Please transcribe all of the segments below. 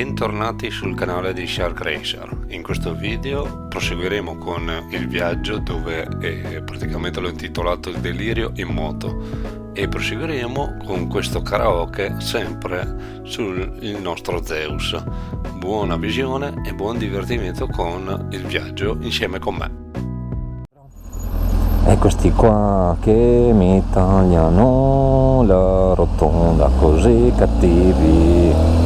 Bentornati sul canale di Shark Racer. In questo video proseguiremo con il viaggio dove praticamente l'ho intitolato Il delirio in moto e proseguiremo con questo karaoke sempre sul nostro Zeus. Buona visione e buon divertimento con il viaggio insieme con me. E questi qua che mi tagliano la rotonda così cattivi,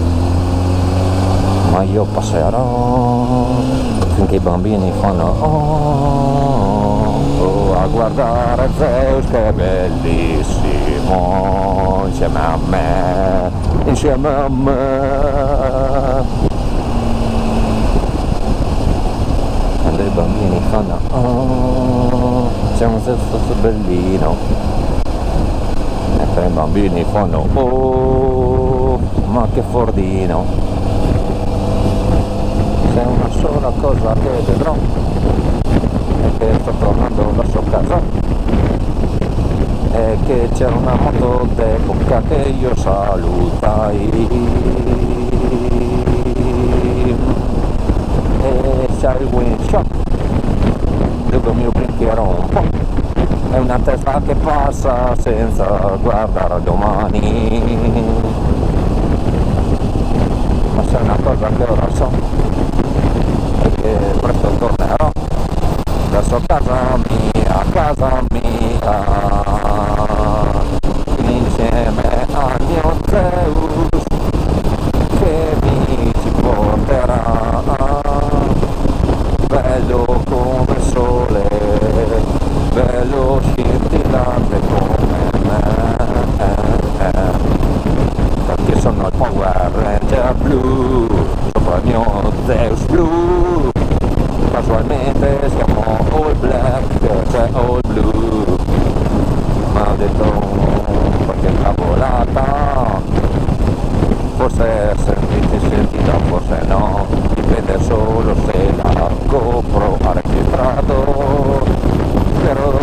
ma io passerò finché i bambini fanno a guardare Zeus che è bellissimo insieme a me, insieme a me. Quando i bambini fanno c'è un Zeus bellino, mentre i bambini fanno ma che fordino. C'è una sola cosa che vedrò, è che sto tornando verso casa, è che c'era una moto d'epoca che io salutai e c'è il windshield dove mi brincherò un po', è una testa che passa senza guardare domani, ma c'è una cosa che ora so, è che presto tornerò verso casa mia insieme al mio Zeus che mi ci porterà bello come il sole, bello scintillante come me, perché sono il Power Ranger blu, sopra il mio Zeus blu, casualmente siamo all black, cioè all blue, ma ho detto perché cavolata, forse sentita, forse no, dipende solo se la GoPro ha registrato, spero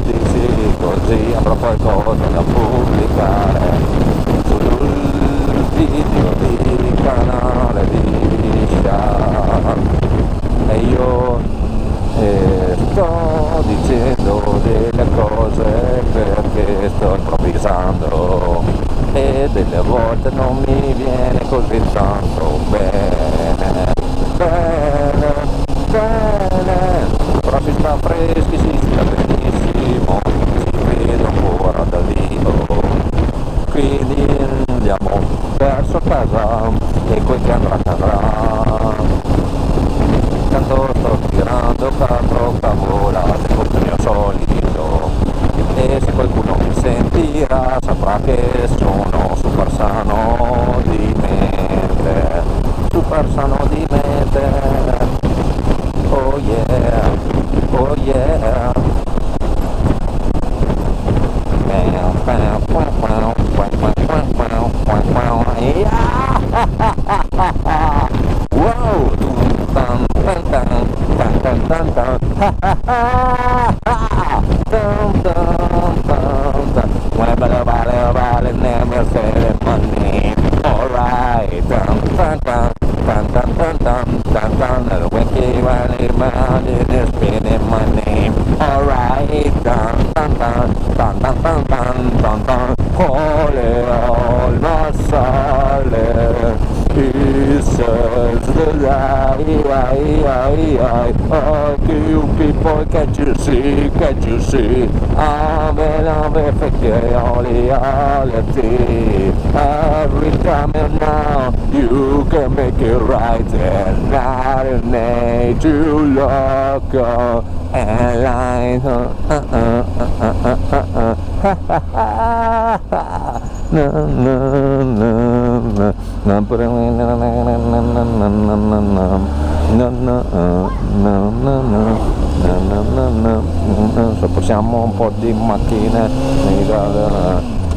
di sì, così avrò qualcosa da pubblicare sul video di canale di Shark. E io sto dicendo delle cose perché sto improvvisando e delle volte non mi viene così tanto bene, però si sta freschi, si sta benissimo, si vede ancora da Dio, quindi andiamo verso casa e quel che andrà tanto sto tirando quattro cavolate come il mio solito, e se qualcuno mi sentirà saprà che sono super sano di mente, oh yeah, oh yeah. Wow! Vale, never say the money. Alright, when you want it, money, they're spending money. Alright, all my sale, he says the lie, you people, can't you see, I'm in reality, every time and now, you can make it right, and not a need to look and line, Sopportiamo un po' di macchine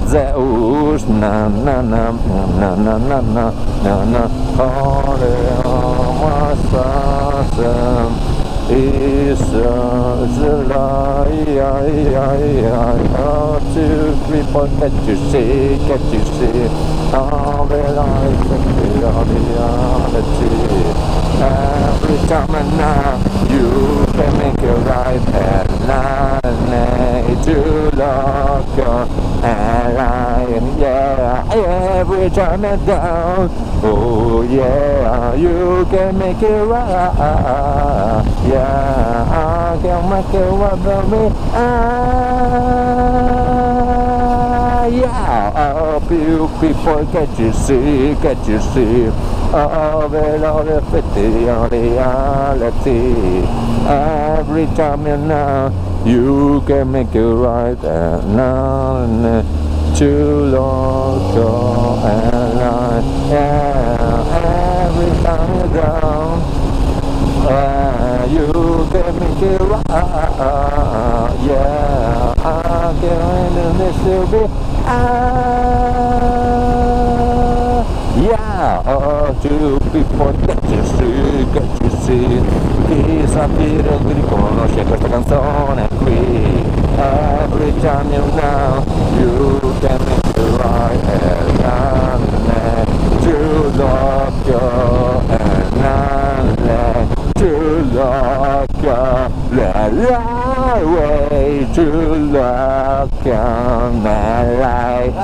Zeus is the lie, to people, can't you see, all the life me down. Oh yeah, you can make it right. Yeah, I can make it right for me. Yeah, oh, you people, can't you see, can't you see? Oh, the effetti on reality. Every time you know, you can make it right. And now, too long go and yeah, every time you down, you can make it right. Yeah, I can this will be yeah, oh, two people get you see, chi sa chi riconosce questa canzone qui. Every time you know, you can make it right. And none to look and none to look the way to look on the light.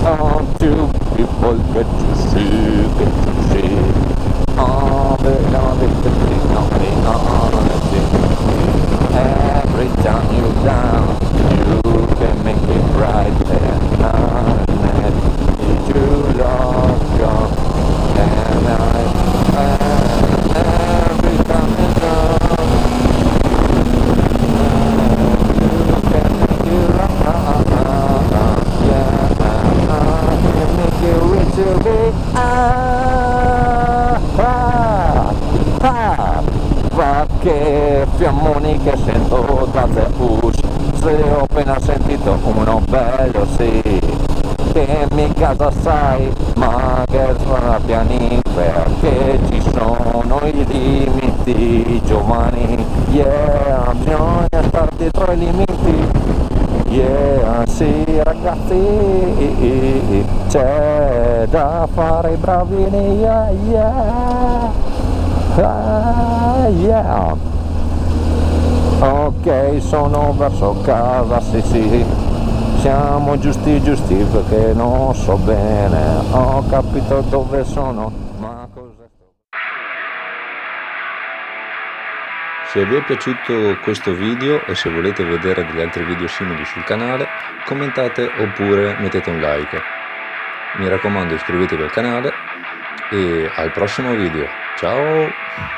Oh, two people get to see. Oh, but not if the thing on every time you down, you can make it right. And none to look on and every time you down, you can make it right. Che fiammoni che sento da Zeus, se ho appena sentito uno bello sì, che mica sai, ma che suona piani perché ci sono i limiti giovani, yeah, bisogna stare dietro i limiti, yeah, sì ragazzi, c'è da fare i bravini, yeah, yeah. Yeah. Ok, sono verso casa, sì, siamo giusti perché non so bene, ho capito dove sono, ma cos'è sto... Se vi è piaciuto questo video e se volete vedere degli altri video simili sul canale, commentate oppure mettete un like. Mi raccomando, iscrivetevi al canale e al prossimo video. Ciao!